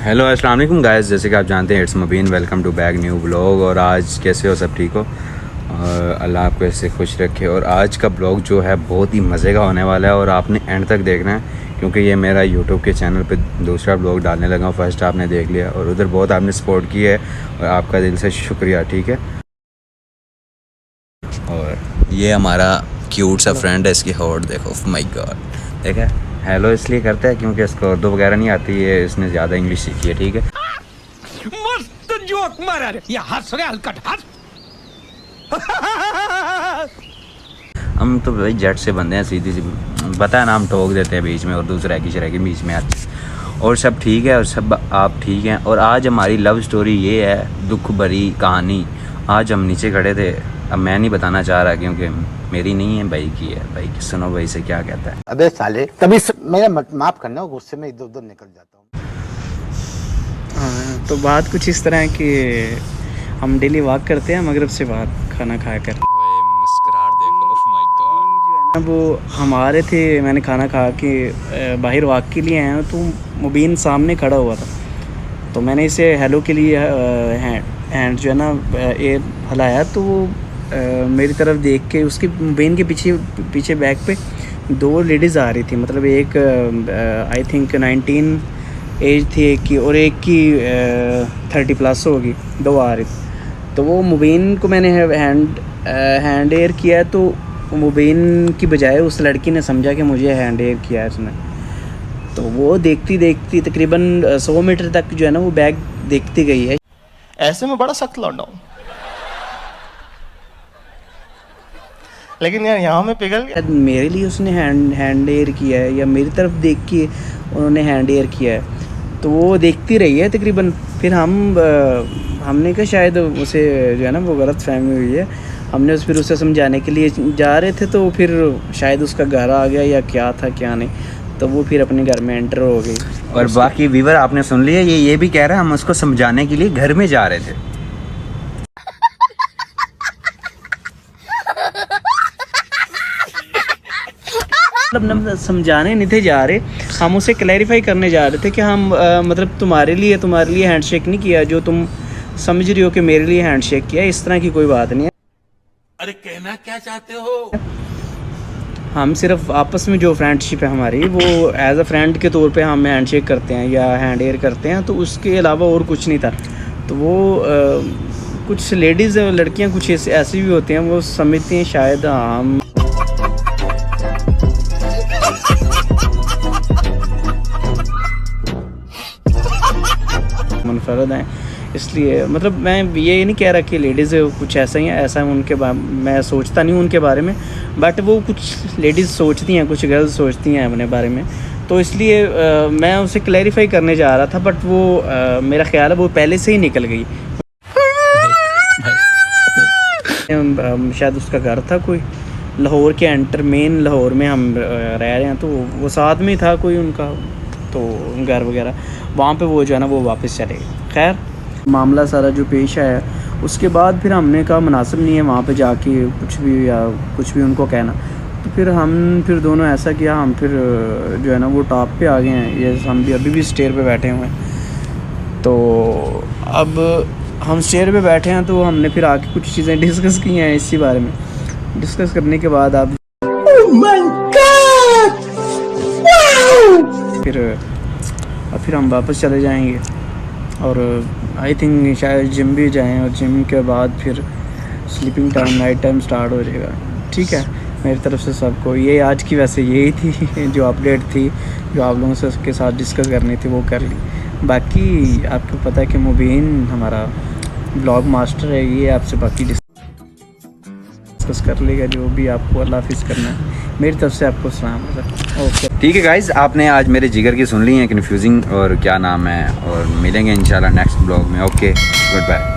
Hello अस्सलाम वालेकुम guys, जैसे कि आप जानते हैं it's Mubeen, welcome to back new blog. और आज कैसे हो, सब ठीक हो? और अल्लाह आपको ऐसे खुश रखे। और आज का ब्लॉग जो है बहुत ही मज़े का होने वाला है और आपने एंड तक देखना है, क्योंकि ये मेरा यूट्यूब के चैनल पे दूसरा ब्लॉग डालने लगा हूँ। फर्स्ट आपने देख लिया और उधर बहुत आपने सपोर्ट की है और आपका दिल से शुक्रिया, ठीक है। और ये हमारा क्यूट सा फ्रेंड है, इसकी हॉट देखो, माय गॉड। देखा, हेलो इसलिए करता है क्योंकि इसको उर्दू वगैरह नहीं आती है, इसने ज़्यादा इंग्लिश सीखी है, ठीक है। मस्त जोक मारा रे, ये हंस रहे हलकट हंस। हम तो भाई जट से बंदे हैं, सीधी सी पता है ना, हम ठोक देते हैं बीच में और दूसरा की शरह के बीच में आते हैं। और सब ठीक है और सब आप ठीक हैं। और आज हमारी लव स्टोरी ये है, दुख भरी कहानी। आज हम नीचे खड़े थे, अब मैं नहीं बताना चाह रहा क्योंकि मेरी नहीं है, भाई की है। भाई सुनो भाई से क्या कहता है। अबे साले कभी मेरा माफ करना, गुस्से में इधर उधर निकल जाता हूँ। हाँ, तो बात कुछ इस तरह है कि हम डेली वॉक करते हैं मगरिब से बाद खाना खाकर। मुस्कुराहट देखो, ओह माय गॉड। जो है ना वो हम आ रहे थे, मैंने खाना खा के बाहर वॉक के लिए आया हूँ, तो मुबीन सामने खड़ा हुआ था। तो मैंने इसे हेलो के लिए हैंड जो है ना एयर हिलाया, तो वो मेरी तरफ देख के उसके मुबीन के पीछे बैक पे दो लेडीज़ आ रही थी। मतलब एक आई थिंक 19 एज थी एक की, और एक की 30 प्लस होगी। दो आ रही थी, तो वो मुबीन को मैंने हैंड एयर किया, तो मुबीन की बजाय उस लड़की ने समझा कि मुझे हैंड एयर किया है उसने। तो वो देखती देखती तकरीबन 100 मीटर तक जो है ना वो बैग देखती गई है। ऐसे में बड़ा सख्त लौंडा हूँ, लेकिन यार यहाँ में पिघल गया। मेरे लिए उसने हैंड एयर किया है या मेरी तरफ देख के उन्होंने हैंड एयर किया है, तो वो देखती रही है तकरीबन। फिर हमने कहा शायद उसे जो है ना वो गलत फहमी हुई है। हमने फिर उसे समझाने के लिए जा रहे थे, तो फिर शायद उसका घर आ गया या क्या था क्या नहीं, तो वो फिर अपने घर में एंटर हो गई। और बाकी व्यूअर आपने सुन लिया, ये भी कह रहा है हम उसको समझाने के लिए घर में जा रहे थे। मतलब समझाने नहीं थे जा रहे, हम उसे क्लैरिफाई करने जा रहे थे कि हम मतलब तुम्हारे लिए हैंडशेक नहीं किया, जो तुम समझ रही हो कि मेरे लिए हैंडशेक किया, इस तरह की कोई बात नहीं है। अरे कहना क्या चाहते हो? हम सिर्फ आपस में जो फ्रेंडशिप है हमारी, वो एज अ फ्रेंड के तौर पे हम हैंडशेक करते हैं या हैंड एयर करते हैं, तो उसके अलावा और कुछ नहीं था। तो वो कुछ लेडीज़ लड़कियां कुछ ऐसी भी होती हैं, वो समझती हैं शायद हम मुनफरद हैं, इसलिए मतलब मैं ये नहीं कह रहा कि लेडीज़ कुछ ऐसा ही है, ऐसा उनके मैं सोचता नहीं उनके बारे में, बट वो कुछ लेडीज़ सोचती हैं, कुछ गर्ल्स सोचती हैं अपने बारे में। तो इसलिए मैं उसे क्लैरिफाई करने जा रहा था, बट वो मेरा ख्याल है वो पहले से ही निकल गई। शायद उसका घर था कोई लाहौर के मेन लाहौर में हम रह रहे हैं, तो वो साथ में था कोई उनका तो घर वगैरह, वहाँ पे वो जो है ना वो वापस चले गए। खैर मामला सारा जो पेश आया, उसके बाद फिर हमने कहा मुनासिब नहीं है वहाँ पे जाके कुछ भी उनको कहना। तो फिर दोनों ऐसा किया, हम फिर जो है ना वो टॉप पे आ गए हैं। ये हम भी अभी भी स्टेयर पे बैठे हुए हैं। तो अब हम स्टेयर पे बैठे हैं, तो हमने फिर आके कुछ चीज़ें डिस्कस की हैं इसी बारे में। डिस्कस करने के बाद अब फिर हम वापस चले जाएंगे और आई थिंक शायद जिम भी जाएं, और जिम के बाद फिर sleeping time, night time start हो जाएगा। ठीक है, मेरी तरफ से सबको ये आज की वैसे यही थी जो अपडेट थी, जो आप लोगों से के साथ डिस्कस करनी थी वो कर ली। बाकी आपको पता है कि मुबीन हमारा ब्लॉग मास्टर है, ये आपसे बाकी डिस्कस कर लेगा जो भी आपको अल्लाह हाफिज़ करना है। मेरी तरफ से आपको सलाम। ओके ठीक है गाइज, आपने आज मेरे जिगर की सुन ली है कन्फ्यूजिंग और क्या नाम है, और मिलेंगे इंशाल्लाह नेक्स्ट ब्लॉग में। Okay, good bye.